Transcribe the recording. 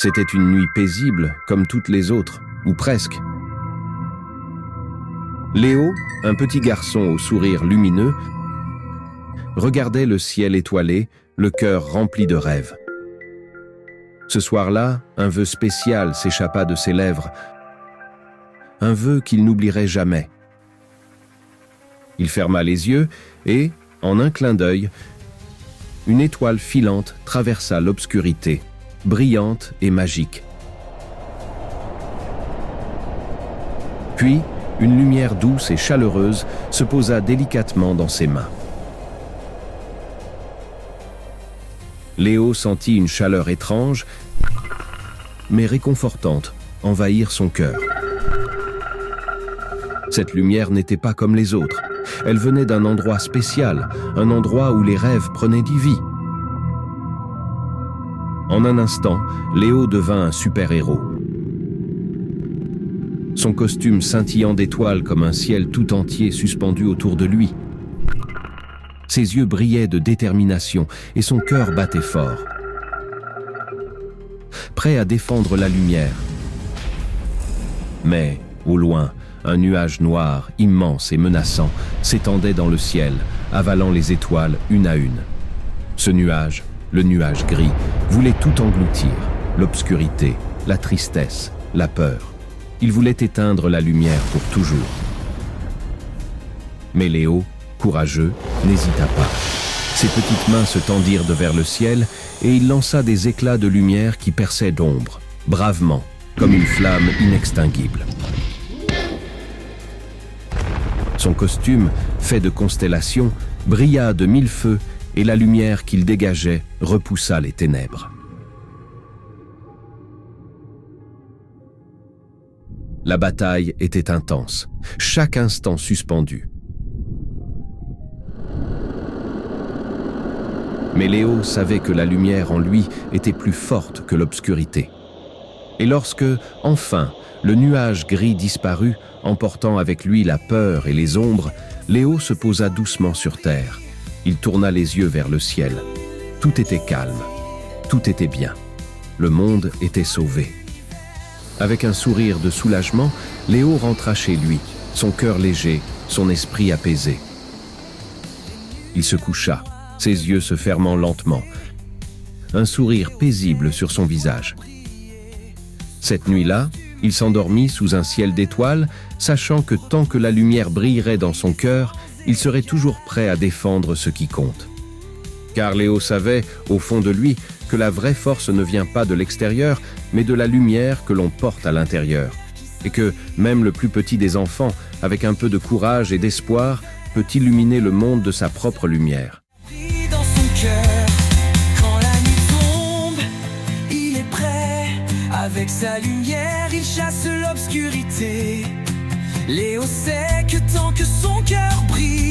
C'était une nuit paisible, comme toutes les autres, ou presque. Léo, un petit garçon au sourire lumineux, regardait le ciel étoilé, le cœur rempli de rêves. Ce soir-là, un vœu spécial s'échappa de ses lèvres, un vœu qu'il n'oublierait jamais. Il ferma les yeux et, en un clin d'œil, une étoile filante traversa l'obscurité, brillante et magique. Puis, une lumière douce et chaleureuse se posa délicatement dans ses mains. Léo sentit une chaleur étrange, mais réconfortante, envahir son cœur. Cette lumière n'était pas comme les autres. Elle venait d'un endroit spécial, un endroit où les rêves prenaient vie. En un instant, Léo devint un super-héros. Son costume scintillant d'étoiles comme un ciel tout entier suspendu autour de lui. Ses yeux brillaient de détermination et son cœur battait fort. Prêt à défendre la lumière. Mais, au loin, un nuage noir, immense et menaçant, s'étendait dans le ciel, avalant les étoiles une à une. Ce nuage, le nuage gris, voulait tout engloutir, l'obscurité, la tristesse, la peur. Il voulait éteindre la lumière pour toujours. Mais Léo, courageux, n'hésita pas. Ses petites mains se tendirent de vers le ciel et il lança des éclats de lumière qui perçaient d'ombre, bravement, comme une flamme inextinguible. Son costume, fait de constellations, brilla de mille feux et la lumière qu'il dégageait repoussa les ténèbres. La bataille était intense, chaque instant suspendu. Mais Léo savait que la lumière en lui était plus forte que l'obscurité. Et lorsque, enfin, le nuage gris disparut, emportant avec lui la peur et les ombres, Léo se posa doucement sur terre. Il tourna les yeux vers le ciel. Tout était calme, tout était bien. Le monde était sauvé. Avec un sourire de soulagement, Léo rentra chez lui, son cœur léger, son esprit apaisé. Il se coucha, ses yeux se fermant lentement, un sourire paisible sur son visage. Cette nuit-là, il s'endormit sous un ciel d'étoiles, sachant que tant que la lumière brillerait dans son cœur, il serait toujours prêt à défendre ce qui compte. Car Léo savait, au fond de lui, que la vraie force ne vient pas de l'extérieur, mais de la lumière que l'on porte à l'intérieur. Et que même le plus petit des enfants, avec un peu de courage et d'espoir, peut illuminer le monde de sa propre lumière. Dans son cœur, quand la nuit tombe, il est prêt. Avec sa lumière, il chasse l'obscurité. Léo sait que tant que son cœur brille,